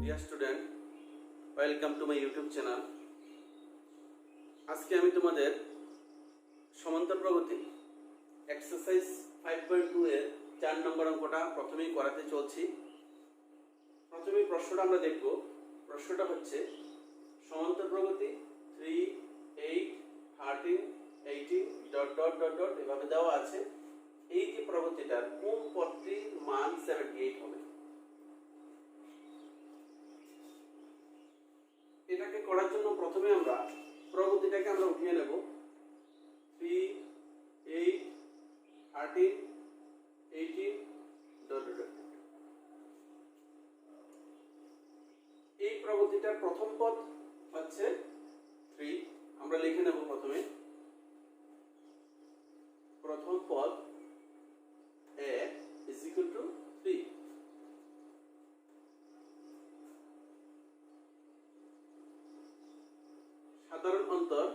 Dear student, welcome to my YouTube channel. আজকে আমি তোমাদের সমান্তর প্রগতি এক্সারসাইজ 5.2 এর 4 নম্বর অঙ্কটা প্রথমেই করাতে চলছি। প্রথমেই প্রশ্নটা আমরা দেখব। প্রশ্নটা হচ্ছে সমান্তর প্রগতি 3, 8, 13, 18 ডট ডট ডট ডট এভাবে দেওয়া আছে। এই যে প্রগতিটার কোন পদটির মান 78 হবে। এটাকে করার জন্য প্রথমে আমরা প্রগতিটাকে আমরা উঠিয়ে নেব। 3, 8, 13, 18 ডট ডট। এই প্রগতিটার প্রথম পদ হচ্ছে 3। আমরা লিখে নেব প্রথমে প্রথম পদ a is equal to 3। সাধারণ অন্তর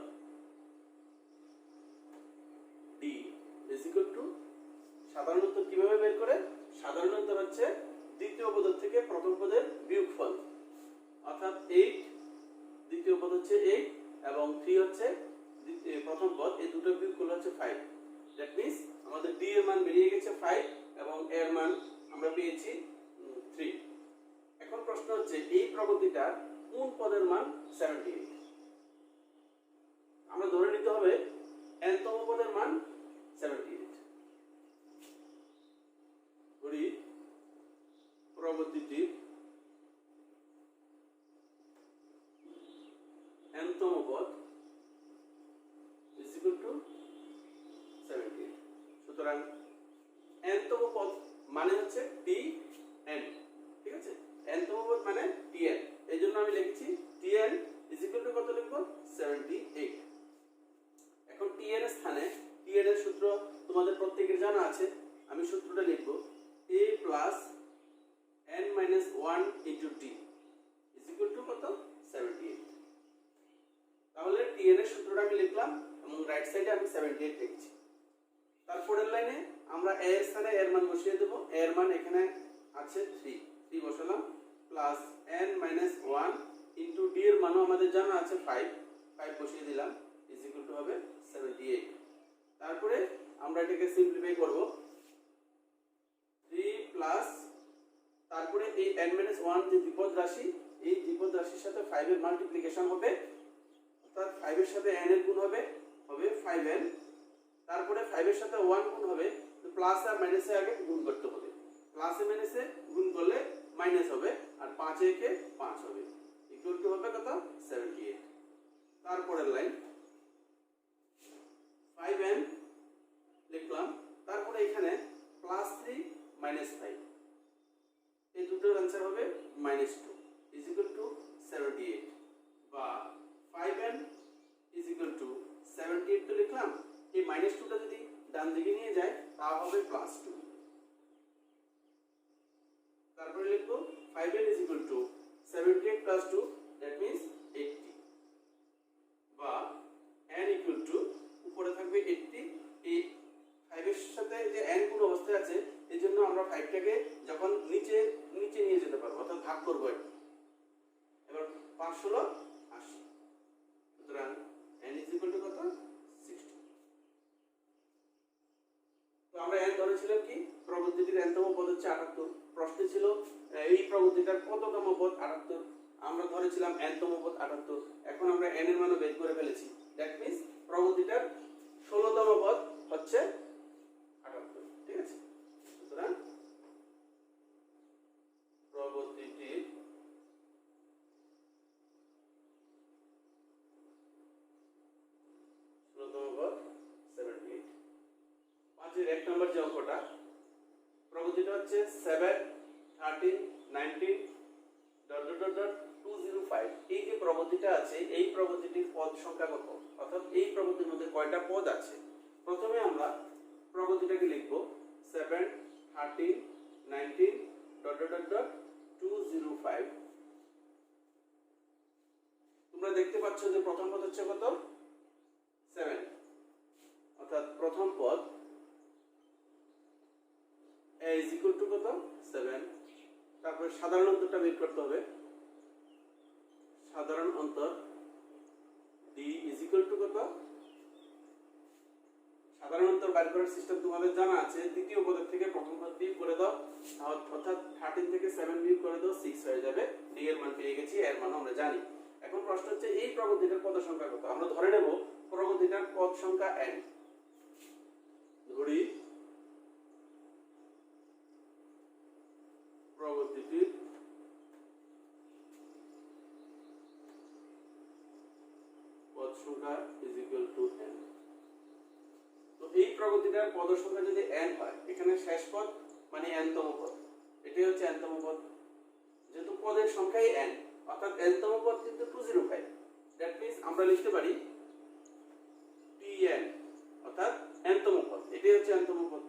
d is equal to, সাধারণ অন্তর কিভাবে বের করে? সাধারণ অন্তর হচ্ছে দ্বিতীয় পদ থেকে প্রথম পদের বিয়োগফল, অর্থাৎ 8 দ্বিতীয় পদ হচ্ছে 8 এবং 3 হচ্ছে প্রথম পদ, এই দুটো বিয়োগফল হচ্ছে 5। দ্যাট মিন্স আমাদের d এর মান বেরিয়ে গেছে 5 এবং a এর মান আমরা পেয়েছি 3। এখন প্রশ্ন হচ্ছে এই প্রগতিটার কোন পদের মান 78। আমরা ধরে নিতে হবে nতম পদের মান 78। ধরি প্রগতিটির nতম পদ is equal to 78। সুতরাং nতম পদ মানে হচ্ছে tn, ঠিক আছে? nতম পদ মানে tn, এই জন্য আমি লিখেছি tn is equal to কত লিখব? 78। এখন tn এর স্থানে tn এর সূত্র তোমাদের প্রত্যেকের জানা আছে। আমি সূত্রটা লিখব a plus n minus 1 into t is equal to কত? 78। তাহলে tn এর সূত্রটা আমি লিখলাম এবং রাইট সাইডে আমি 78 লিখছি। তারপরের লাইনে আমরা a এর স্থানে a এর মান বসিয়ে দেব। a এর মান এখানে আছে 3 বসালাম, plus n minus 1 into d এর মানও আমাদের জানা আছে 5 বসিয়ে দিলাম, is equal to হবে 78। তারপরে আমরা এটাকে সিম্পলিফাই করব। 3 প্লাস তারপরে এই n minus 1 যে দ্বিপদ রাশি, এই দ্বিপদ রাশির সাথে 5 এর মাল্টিপ্লিকেশন হবে, অর্থাৎ 5 এর সাথে n এর গুণ হবে 5n। তারপরে 5 এর সাথে 1 গুণ হবে, তো প্লাস আর মাইনাসে আগে গুণ করতে হবে। প্লাসে মাইনাসে গুণ করলে মাইনাস হবে, আর 5 একে 5 হবে, ইকুয়াল টু হবে কত? 78। তারপরের লাইন 5n লিখলাম, তারপরে এখানে +3 -5, এই দুটোর आंसर হবে -2 is equal to 78, বা 5n is equal to 78 তো লিখলাম। এই -2টা যদি ডান দিকে নিয়ে যায় তা হবে +2। তারপরে লিখব 5n is equal to 78 plus 2, that means 80, বা n equal to উপরে থাকবে 80। এই 5 এর সাথে যে n গুণ অবস্থায় আছে, এই জন্য আমরা 5টাকে যখন নিচে নিয়ে যেতে পারবো, অর্থাৎ ভাগ করব। এবার 5 হলো 80, সুতরাং n is equal to কত? 60। তো আমরা n ধরেছিলাম কি? প্রগতিটির nতম পদ হচ্ছে 78। প্রশ্ন ছিল এই প্রগতিটার কততম পদ? 78। আমরা ধরেছিলাম nতম পদ 78। এখন আমরা n এর মানও বের করে ফেলেছি। দ্যাট মিন্স প্রগতিটার 16তম পদ হচ্ছে 78, ঠিক আছে? সুতরাং প্রগতিটির পদ 78। 5 এর 1 নম্বর যে অঙ্কটা, প্রগতিটা হচ্ছে 7, 13, 19 ডট ডট ডট 205। এই যে প্রগতিটা আছে, এই প্রগতিটির পদ সংখ্যা কত, অর্থাৎ এই প্রগতির মধ্যে কয়টা পদ আছে? প্রথমে আমরা প্রগতিটাকে লিখব 7, 13, 19 ডট ডট ডট 205। তোমরা দেখতে পাচ্ছ যে প্রথম পদ হচ্ছে কত? 7, অর্থাৎ প্রথম পদ a is equal to কত 7, তারপরে সাধারণ অন্তরটা বের করতে হবে। সাধারণ অন্তর d is equal to কত, সাধারণ অন্তর বের করার সিস্টেম তোমাদের জানা আছে। দ্বিতীয় পদের থেকে প্রথম পদ বিয়োগ করে দাও, অর্থাৎ 13 থেকে 7 বিয়োগ করে দাও, 6 হয়ে যাবে। d এর মান পেয়ে গেছি, এর মান আমরা জানি। এখন প্রশ্ন হচ্ছে এই প্রগতিটার পদ সংখ্যা কত। আমরা ধরে নেব প্রগতিটার পদ সংখ্যা n। ধরি প্রগতিটির পদ সংখ্যা is equal to n। তো এই প্রগতিটার পদ সংখ্যা যদি n হয়, এখানে শেষ পদ মানে n তম পদ, এটাই হচ্ছে n তম পদ। যেহেতু পদের সংখ্যাই n, অর্থাৎ n তম পদ কিন্তু 205। দ্যাট মিন্স আমরা লিখতে পারি tn, অর্থাৎ n তম পদ, এটাই হচ্ছে n তম পদ।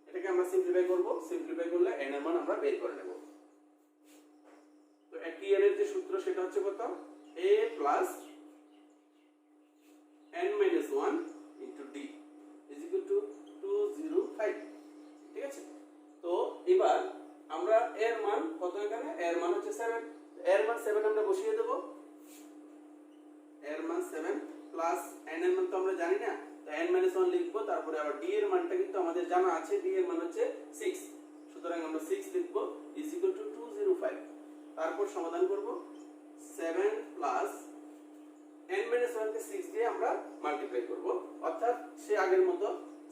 এটাকে আমরা সিম্পলিফাই করব, সিম্পলিফাই করলে n এর মান আমরা বের করে নেব। তো tn এর যে সূত্র সেটা হচ্ছে কত, a plus n minus 1 into d is equal to 205। ঠিক আছে, তো এবার আমরা এর মান কত, এখানে এর মান হচ্ছে 7, এর মান 7 আমরা বসিয়ে দেব। এর মান 7 প্লাস n এর মান তো আমরা জানি না, তো n minus 1 লিখবো। তারপরে আবার d এর মানটা কিন্তু আমাদের জানা আছে, d এর মান হচ্ছে 6, সুতরাং আমরা 6 লিখবো is equal to 205। তারপর সমাধান করব, 7 প্লাস n minus 1 কে 6 দিয়ে আমরা মাল্টিপ্লাই করব, অর্থাৎ সে আগের মতো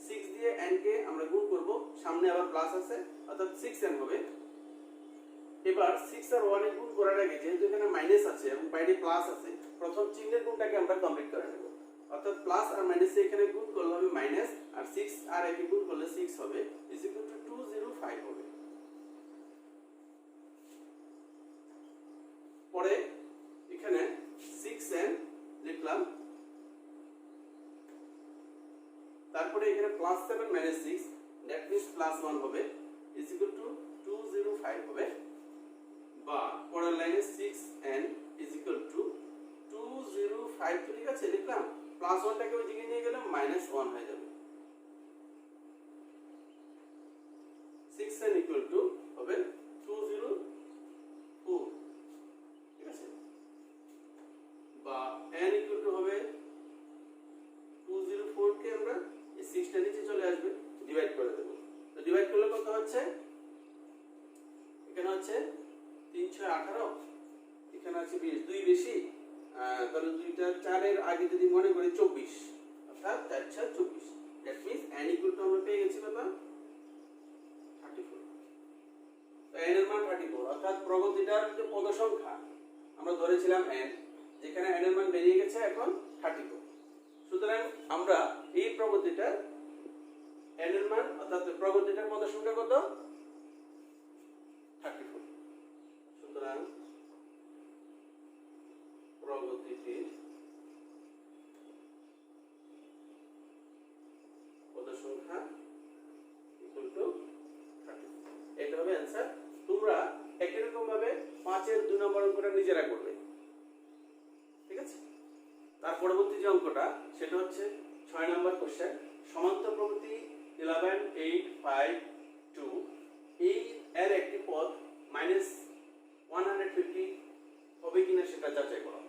6 দিয়ে n কে আমরা গুণ করব, সামনে আবার প্লাস আছে, অর্থাৎ 6n হবে। এবার 6 আর 1 এর গুণ করার আগে যেহেতু এখানে মাইনাস আছে এবং বাইরে প্লাস আছে, প্রথম চিহ্নের গুণটাকে আমরা কমপ্লিট করে নেব। অর্থাৎ প্লাস আর মাইনাস এখানে গুণ করলে হবে মাইনাস, আর 6 আর একে গুণ করলে 6 হবে, is equal to 205 হবে। পরে এখানে 6n লিখলাম, তারপরে এখানে plus 7 minus 6, that means plus 1 হবে, is equal to 205 হবে। বা পরের লাইনে 6n is equal to 205, ঠিক আছে, লিখলাম। প্লাস 1টাকে ওই দিকে নিয়ে গেলাম, মাইনাস 1 হয়ে যাবে। 6n equal to হবে 204, ঠিক আছে, বা n equal to হবে 204 কে আমরা এই 6টা নিচে চলে আসবে, ডিভাইড করে দেব। তো ডিভাইড করলে কত হচ্ছে, এখানে হচ্ছে 318, এখানে আছে 20, 2 বেশি, তাহলে 2টা 4 এর আগে যদি মনে করি 24, অর্থাৎ 4 4 24। That means n equal to আমরা পেয়ে গেছি কত, 34। তো n এর মান 34, অর্থাৎ প্রগতিটার যে পদ সংখ্যা আমরা ধরেছিলাম n, যেখানে n এর মান বেরিয়ে গেছে এখন 34। সুতরাং আমরা এই প্রগতিটা n এর মান, অর্থাৎ প্রগতিটার পদ সংখ্যা কত, 34। সুতরাং প্রগতিটির পদ সংখ্যা ইকুয়াল টু 34, এটা হবে आंसर। তোমরা একই রকম ভাবে 5 এর 2 নম্বর অঙ্কটা নিজেরা করবে, ঠিক আছে। তার পরবর্তী যে অঙ্কটা সেটা হচ্ছে 6 নম্বর কোশ্চেন, সমান্তর প্রগতি 11 8 5 2, এই এর একটি পদ -150 হবে কিনা সেটা যাচাই করা।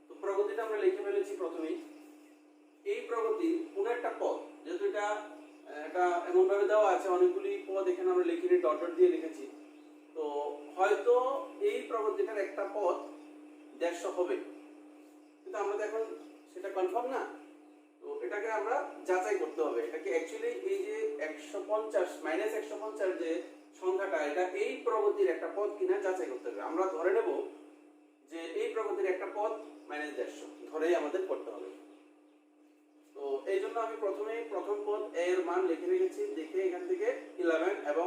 তো প্রগতিটা আমরা লিখে ফেলেছি প্রথমেই। এই প্রগতি কোন একটা পদ, যেহেতু এটা এমন ভাবে দেওয়া আছে অনেকগুলি পদ, এখানে আমরা লিখিনি, ডট ডট দিয়ে লিখেছি। তো হয়তো এই প্রগতিটার একটা পদ 150 হবে, কিন্তু আমরা তো এখন সেটা কনফার্ম না। তো এটাকে আমরা যাচাই করতে হবে, এটাকে অ্যাকচুয়ালি এই যে 150 -150 যে সংখ্যাটা, এটা এই প্রগতির একটা পদ কিনা যাচাই করতে হবে। আমরা ধরে নেব যে এই প্রগতির একটা পদ -150 ধরেই আমাদের করতে হবে। তো এই জন্য আমি প্রথম পদ a এর মান লিখে রেখেছি, দেখে এখান থেকে 11 এবং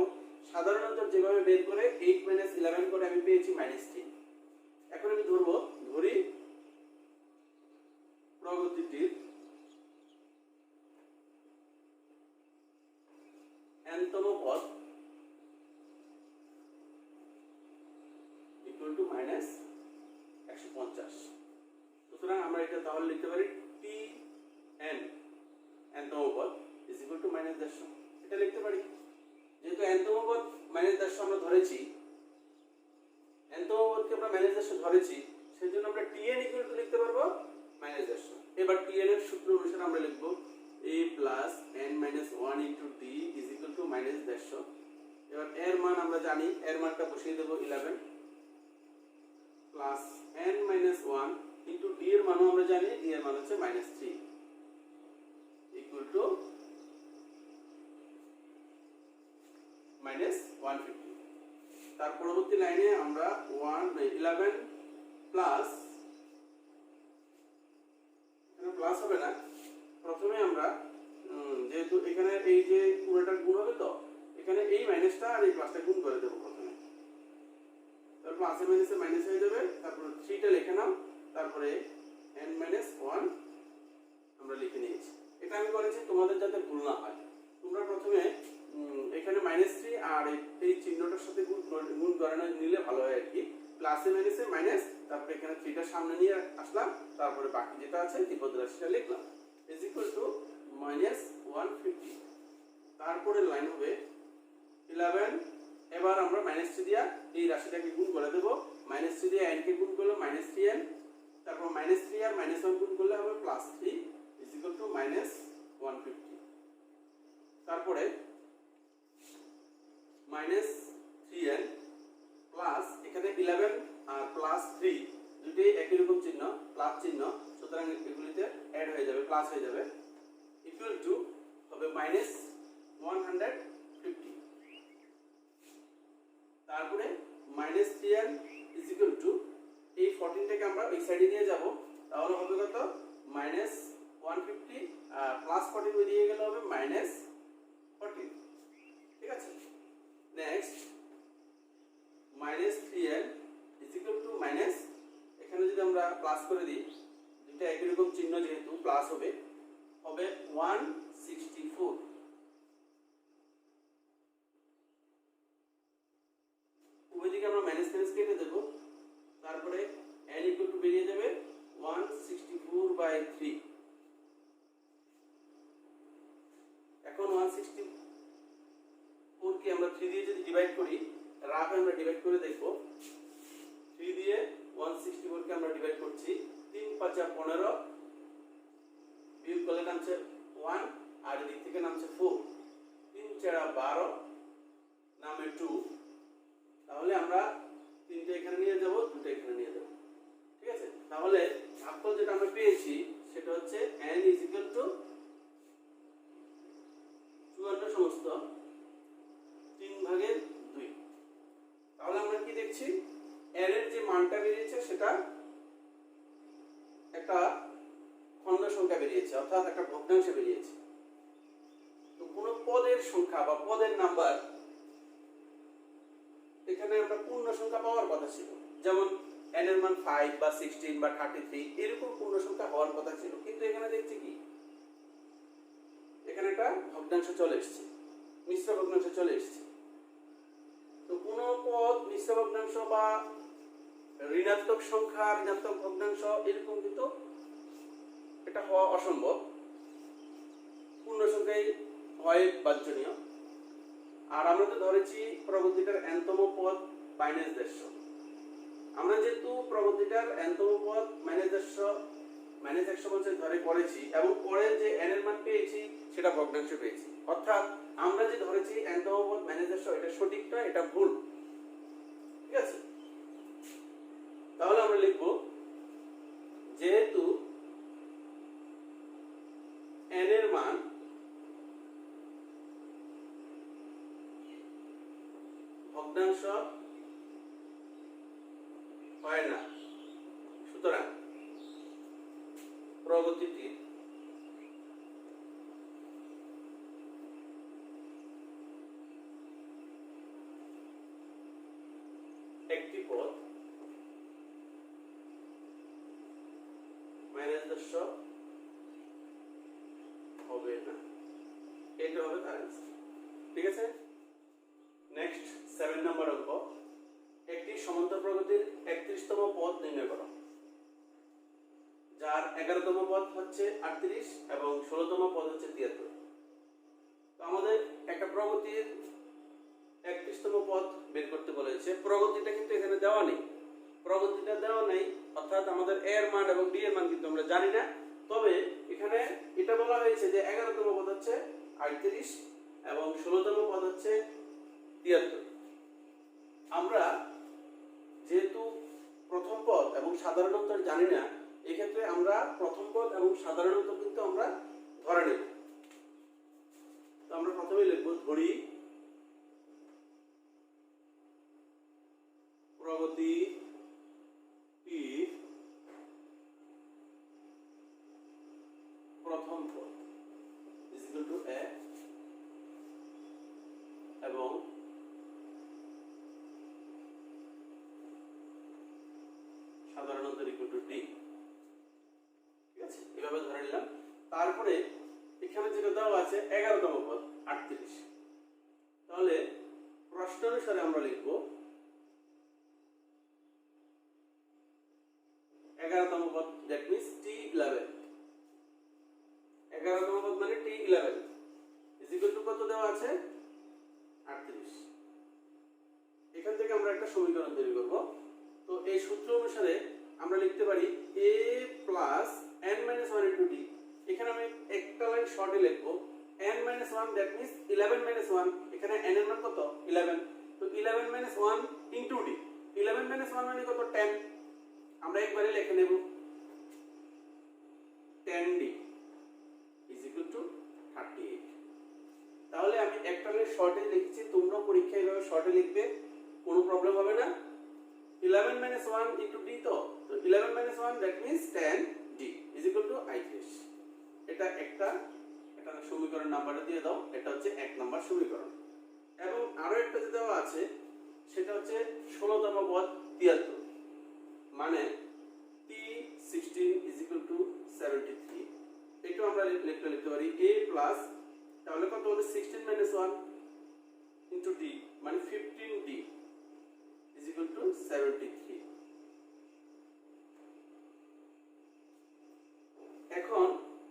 সাধারণত যেভাবে বের করে 8 - 11 করে আমি পেয়েছি -3। এখন আমি ধরি প্রগতিটির n-তম পদ ইকুয়াল টু -150। সুতরাং আমরা এটা তাহলে লিখতে পারি tn, n-তম পদ ইজ ইকুয়াল টু মাইনাস 150। এটা লিখতে পারি, যেহেতু nতম পদ মাইনাস 150 আমরা ধরেছি, nতম পদকে আমরা মাইনাস 150 ধরেছি, সেজন্য আমরা tn ইকুয়াল টু লিখতে পারবো মাইনাস 150। এবার tn এর সূত্র অনুসারে আমরা লিখব a plus n minus 1 into d is equal to minus 150। এবার এর মান আমরা জানি, এর মানটা বসিয়ে দেব 11 plus n minus 1 into d এর মানও আমরা জানি, d এর মান হচ্ছে মাইনাস 3 ইকুয়াল টু মাইনাস 150। তার পরবর্তী লাইনে আমরা 11 প্লাস, এখানে প্লাস হবে না, প্রথমে আমরা যেহেতু এখানে এই যে পুরোটা গুণ হবে, তো এখানে এই মাইনাসটা আর এই প্লাসটা গুণ করে দেবো প্রথমে, তারপর প্লাসে মাইনাসে মাইনাস হয়ে যাবে, তারপর 3টা লিখে নাও, তারপরে n মাইনাস 1 আমরা লিখে নিয়েছি। এটা আমি করেছি তোমাদের যাতে ভুল না হয়। তোমরা প্রথমে এখানে -3 আর এই চিহ্নটার সাথে গুণ করে নিলে ভালো হয় আর কি। প্লাসে মাইনাসে মাইনাস, তারপরে এখানে 3টা সামনে নিয়ে আসলাম, তারপরে বাকি যেটা আছে ত্রিপদ রাশিটা লিখলাম ইজ ইকুয়াল টু -150। তারপরে লাইন হবে 11, এবার আমরা -3 দিয়া এই রাশিটাকে গুণ করে দেব, -3 দিয়ে n কে গুণ করলে -3n, তারপর -3 আর -1 গুণ করলে হবে +3 ইজ ইকুয়াল টু -150। তারপরে -3n প্লাস এখানে 11 আর +3 দুটোই একই রকম চিহ্ন, প্লাস চিহ্ন, সুতরাং এগুলিতে অ্যাড হয়ে যাবে, প্লাস হয়ে যাবে, ইকুয়াল টু হবে -150। তারপরে -3n ইজ ইকুয়াল টু এই 14টাকে আমরা এই সাইডে নিয়ে যাব, তাহলে হবে কত -150 +14 বেরিয়ে গেলে হবে -14। ঠিক আছে, next -3n is equal to minus, এখানে যদি আমরা প্লাস করে দিই, দুটো একই রকম চিহ্ন যেহেতু প্লাস হবে 164। উভয় দিকে আমরা মাইনাস মাইনাস কেটে দেব, তারপরে n ইকুয়াল টু বেরিয়ে যাবে 164/3। এখন 164 কে আমরা 3 দিয়ে যদি ডিভাইড করি, রাফে আমরা ডিভাইড করে দেখব, 3 দিয়ে 164 কে আমরা ডিভাইড করছি, 3 × 5 = 15, বিয়োগ করলে নামছে 1 আর এদিক থেকে নামছে 4, 3 × 4 = 12, নামে 2, তাহলে আমরা 3টা এখানে নিয়ে যাব, 2টা এখানে নিয়ে যাব। ঠিক আছে, তাহলে ভাগফল যেটা আমরা পেয়েছি সেটা হচ্ছে n = 54 সমস্ত 3/2। তাহলে আমরা কি দেখছি, n এর যে মানটা বেরিয়েছে সেটা একটা খন্ড সংখ্যা বেরিয়েছে, অর্থাৎ একটা ভগ্নাংশ বেরিয়েছে। তো কোন পদের সংখ্যা বা পদের নাম্বার, এখানে আমরা পূর্ণ সংখ্যা পাওয়ার কথা ছিল, যেমন n এর মান 5 বা 16 বা 33, এরকম পূর্ণ সংখ্যা হওয়ার কথা ছিল, কিন্তু এখানে দেখছি কি, এখানে একটা ভগ্নাংশ চলে এসেছে, মিশ্র ভগ্নাংশ চলে এসেছে। তো কোন পদ মিশ্র ভগ্নাংশ বা ঋণাত্মক সংখ্যা, ঋণাত্মক ভগ্নাংশ, এরকম কিন্তু এটা হওয়া অসম্ভব, পূর্ণ সংখ্যাই হয় বাঞ্ছনীয়। আর আমরা তো ধরেছি প্রবর্তিটার nতম পদ -150। আমরা যেহেতু প্রবর্তিটার nতম পদ -150 ধরে করেছি, এবং পরে যে n এর মান পেয়েছি সেটা ভগ্নাংশ পেয়েছি, অর্থাৎ আমরা যে ধরেছি nতম পদ -150 এটা সঠিক নয়, এটা ভুল। ঠিক আছে, তাহলে আমরা লিখব, যেহেতু n এর মান ভগ্নাংশ হয় না, সুতরাং প্রগতিটির একটি পদ -10 হবে না, এটা হবে তার आंसर। ঠিক আছে, নেক্সট 7 নম্বর অঙ্ক, একটি সমান্তর প্রগতির 31তম পদ নির্ণয় করো, যার 11তম পদ হচ্ছে 38 এবং 16তম পদ হচ্ছে 73। আমাদের একটা প্রগতির 31তম পদ বের করতে বলেছে। প্রগতিটা কিন্তু এখানে দেওয়া নেই, প্রগতিটা দেওয়া নেই, অর্থাৎ আমাদের এ এর মান এবং ডি এর মান কিন্তু আমরা জানি না। তবে এখানে এটা বলা হয়েছে যে 11তম পদ হচ্ছে 38 এবং 16তম পদ হচ্ছে 73। আমরা যেহেতু প্রথম পদ এবং সাধারণ অন্তর জানি না, এক্ষেত্রে আমরা প্রথম পদ এবং সাধারণ অন্তর কিন্তু আমরা ধরে নেব। তো আমরা প্রথমেই লিখব ধরি প্রগতি টি প্রথম পদ ইজ ইকুয়াল টু এ এবং সাধারণ অন্তর ইকুয়াল টু ডি। ঠিক আছে, এভাবে ধরে নিলাম। তারপরে এখানে যেটা দেওয়া আছে 11তম পদ 38, তাহলে প্রশ্ন অনুসারে আমরা লিখব 11তম পদ, দ্যাট মিন্স T11। 11তম পদ মানে T11 ইজ ইকুয়াল টু কত দেওয়া আছে 38। এখান থেকে আমরা একটা সমীকরণ তৈরি করব। তো এই সূত্র অনুসারে আমরা লিখতে পারি a plus n minus 1 into d। এখানে আমি একটা লাইন শর্টে লিখব n minus 1, that means 11 minus 1। এখানে n এর মান কত 11, তো 11 মাইনাস 1 ইনটু d। 11 মাইনাস 1 মানে কত 10। আমরা একবারে লিখে নেব 10d ইজ ইকুয়াল টু 38। তাহলে আমি একটা লাইন শর্টে লিখেছি, তোমরা পরীক্ষায় এইভাবে শর্টে লিখবে, কোনো প্রবলেম হবে না। 11 minus 1 into d, তো 11 minus 1 that means 10d is equal to 38। এটা একটা সমীকরণ নাম্বারটা দিয়ে দাও, এটা হচ্ছে 1 নাম্বার সমীকরণ। এবং আরো একটা যে দেওয়া আছে সেটা হচ্ছে 16তম পদ 73, মানে T16 is equal to 73। এটা আমরা লিখতে পারি a প্লাস, তাহলে কত হবে 16 minus 1 into d মানে 15d is equal to 73। এখন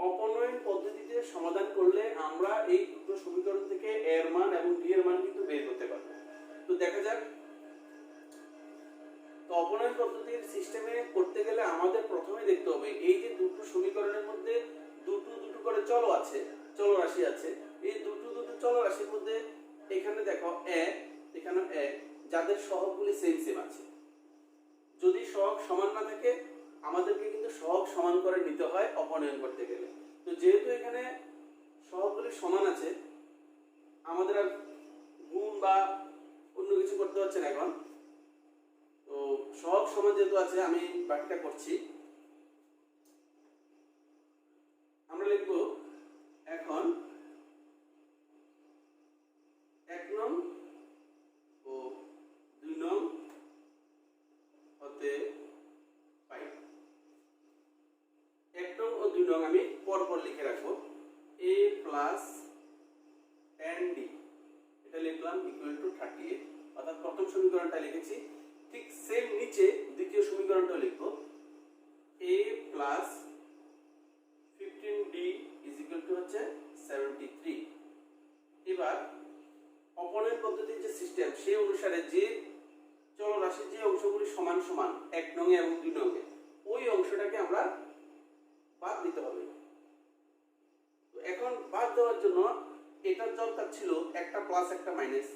অপনয়ন পদ্ধতিতে সমাধান করলে আমরা এই দুটো সমীকরণ থেকে এর মান এবং ডি এর মান কিন্তু বের করতে পারবো। তো দেখা যাক, তো অপনয়ন পদ্ধতির সিস্টেমে করতে গেলে আমাদের প্রথমে দেখতে হবে এই যে দুটো সমীকরণের মধ্যে দুটো করে চলরাশি আছে, এই দুটো চলরাশির মধ্যে এখানে দেখো এ, এখানে এ, যাদের সহগগুলি সেম আছে। যদি সহগ সমান না থাকে আমাদেরকে কিন্তু সহগ সমান করে নিতে হয় অপনয়ন করতে গেলে। তো যেহেতু এখানে সহগগুলি সমান আছে, আমাদের আর গুণ বা অন্য কিছু করতে হচ্ছে না এখন। তো সহগ সমান যেহেতু আছে, আমি বাকিটা করছি। আমরা লিখব এখন 1 নং ও 2 নং হতে পাই। 1 নং ও 2 নং আমি পরপর লিখে রাখবো। a প্লাস 10d এটা লিখলাম ইকুয়াল টু 38, অর্থাৎ প্রথম সমীকরণটা লিখেছি। ঠিক সেম নিচে দ্বিতীয় সমীকরণটা লিখব a plus 15d is equal to হচ্ছে 73। এবার অপনয়ন পদ্ধতির যে সিস্টেম সেই অনুসারে যে চলরাশির যে অংশগুলি সমান সমান 1 নং এবং 2 নং, ওই অংশটাকে আমরা বাদ দিতে হবে। তো এখন বাদ দেওয়ার জন্য এটার দরকার ছিল একটা প্লাস একটা মাইনাস,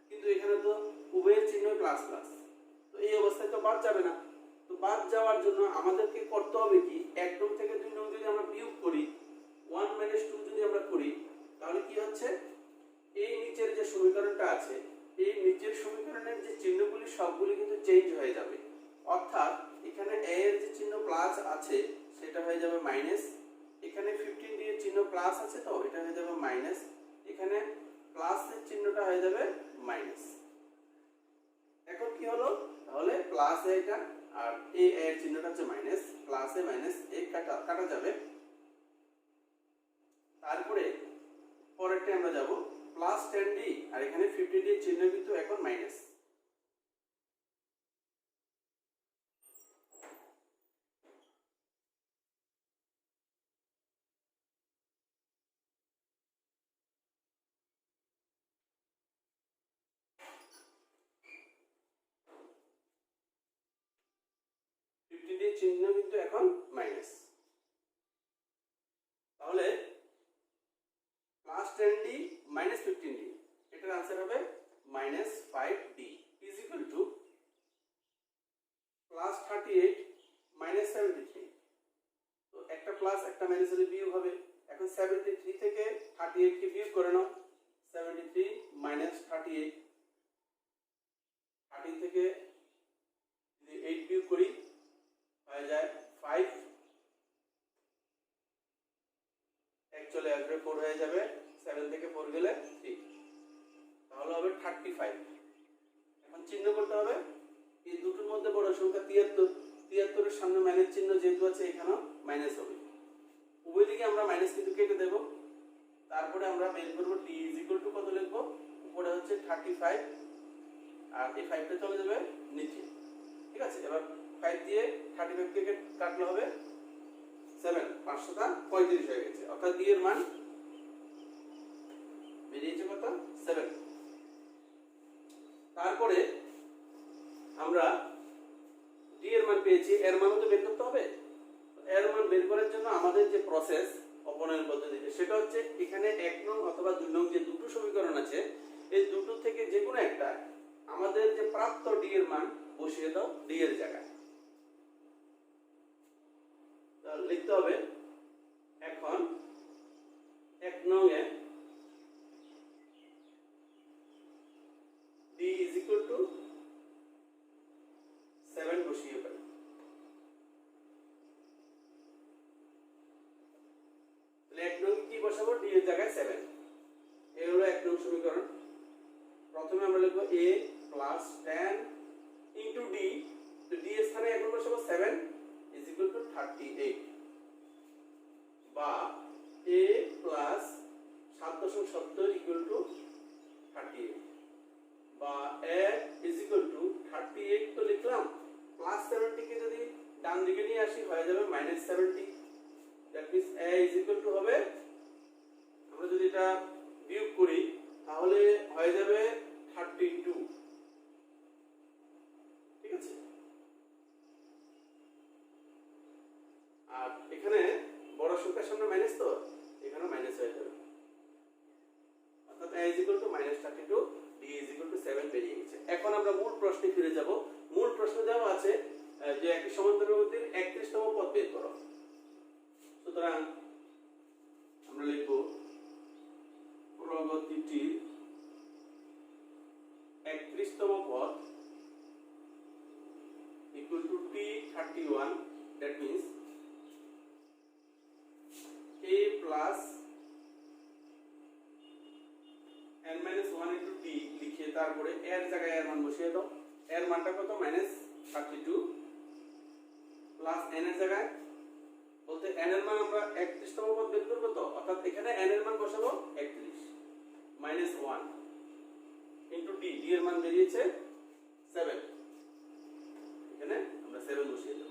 কিন্তু এখানে তো উভয়ের চিহ্ন প্লাস প্লাস, তো এই অবস্থায় তো বাদ যাবে না। তো বাদ যাওয়ার জন্য আমাদেরকে করতে হবে কি, 1 নং থেকে 2 নং যদি আমরা বিয়োগ করি, 1 - 2 যদি আমরা করি, তাহলে কি হচ্ছে, এই নিচের যে সমীকরণটা আছে, এই নিচের সমীকরণের যে চিহ্নগুলি সবগুলি কিন্তু চেঞ্জ হয়ে যাবে। অর্থাৎ এখানে a এর যে চিহ্ন প্লাস আছে সেটা হয়ে যাবে মাইনাস, এখানে 15d এর চিহ্ন প্লাস আছে তো এটা হয়ে যাবে মাইনাস, এখানে প্লাস এর চিহ্নটা হয়ে যাবে মাইনাস। এখন কি হলো, তাহলে প্লাস এটা আর a এর চিহ্নটা হচ্ছে মাইনাস, প্লাস এ মাইনাস এ কাটা যাবে। তারপরে পরেরটা আমরা যাব প্লাস 10d, আর এখানে 15d এর চিহ্ন কিন্তু এখন মাইনাস। চিহ্ন কিন্তু এখন মাইনাস। তাহলে +10d -15d, এটার आंसर হবে -5d ইজ ইকুয়াল টু +38 -73। তো একটা প্লাস একটা মাইনাস হলে বিয়োগ হবে। এখন 73 থেকে 38 কে বিয়োগ করে নাও। 73 -38, 13 থেকে যদি 8 বিয়োগ করি হয়ে যায় 5, এক চলে আসবে 4 হয়ে যাবে, 7 থেকে 4 গেলে 3, তাহলে হবে 35। এখন চিহ্ন করতে হবে, এই দুটোর মধ্যে বড় সংখ্যা 73, 73 এর সামনে মাইনাস চিহ্ন যেহেতু আছে এখানেও মাইনাস হবে। উভয় দিকে আমরা মাইনাস কিন্তু কেটে দেব। তারপরে আমরা বের করব d ইজ ইকুয়াল টু কত লিখব, উপরে হচ্ছে 35 আর এই 5টা চলে যাবে নিচে। ঠিক আছে, এবার 5 দিয়ে 35 কে কাটলে হবে 7, 5 7 35 হয়ে গেছে, অর্থাৎ d এর মান বেরিয়েছে কত 7। তারপরে আমরা d এর মান পেয়েছি, এর মানও তো বের করতে হবে। এর মান বের করার জন্য আমাদের যে প্রসেস অপনয়ন পদ্ধতিতে, সেটা হচ্ছে এখানে 1 নং অথবা 2 নং যে দুটো সমীকরণ আছে, এই দুটো থেকে যে কোনো একটা আমাদের যে প্রাপ্ত d এর মান বসিয়ে দাও d এর জায়গায়। তাহলে লিখতে হবে এখন 1 নং এ d ইজ ইকুয়াল টু 7 বসিয়ে পাই। তাহলে 1 নং কি বসাবো, d এর জায়গায় 7। এই হলো 1 নং সমীকরণ। প্রথমে আমরা লিখব a প্লাস 10 ইনটু d, তো d এর স্থানে এখন বসাবো 7 ইজ ইকুয়াল টু 38, বা a প্লাস 7.70 ইকুয়াল টু 38, বা a ইজ ইকুয়াল টু 38 তো লিখলাম, প্লাস 70 কে যদি ডান দিকে নিয়ে আসি হয়ে যাবে -70। That means a is equal to হবে, আমরা যদি এটা বিয়োগ করি তাহলে হয়ে যাবে 32। ঠিক আছে, আর এখানে বড় সংখ্যার সামনে মাইনাস, তো এখানে মাইনাস হয়ে যাবে, অর্থাৎ a is equal to -32, d is equal to 7 বেরিয়ে গেছে। এখন আমরা মূল প্রশ্নে ফিরে যাব। মূল প্রশ্নে দেওয়া আছে যে একটি সমান্তরাল প্রগতির 31তম পদ বের করো। সুতরাং আমরা লিখব প্রগতিটির 31তম পদ equal to t31, that means a plus n-1 into t লিখে তারপরে এর জায়গায় এর মান বসিয়ে দাও। এর মানটা কত, -32, প্লাস n এর জায়গায় বলতে n এর মান আমরা 31তম পদ বের করব, তো অর্থাৎ এখানে n এর মান বসাবো 31 -1 ইনটু d, d এর মান বেরিয়েছে 7, এখানে আমরা 7 বসিয়ে দেব,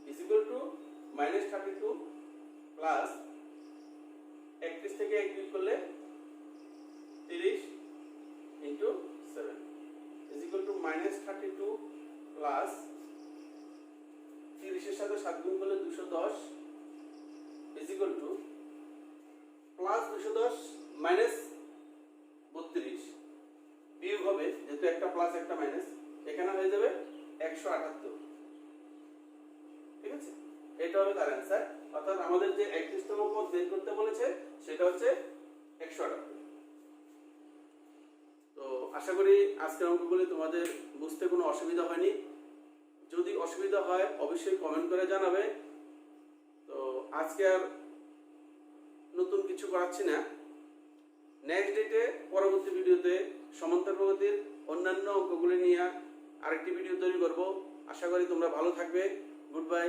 ইজ ইকুয়াল টু -32 প্লাস 31 থেকে 1 বিয়োগ করলে 30 into 7 is equal to -32 plus 30 এর সাথে 7 গুণ করলে 210 is equal to plus 210 minus 32 বিয়োগ হবে, যেহেতু একটা প্লাস একটা মাইনাস, এখানে হয়ে যাবে 178। ঠিক আছে, এটা হবে তার অ্যান্সার। অর্থাৎ আমাদের যে 31তম পদ বের করতে বলেছে সেটা হচ্ছে 178। তো আশা করি আজকের অঙ্কগুলি তোমাদের বুঝতে কোনো অসুবিধা হয়নি। যদি অসুবিধা হয় অবশ্যই কমেন্ট করে জানাবে। তো আজকে আর নতুন কিছু করাচ্ছি না, নেক্সট ডেটে পরবর্তী ভিডিওতে সমান্তরাল প্রগতির অন্যান্য অঙ্কগুলি নিয়ে আরেকটি ভিডিও তৈরি করব। আশা করি তোমরা ভালো থাকবে। Good bye.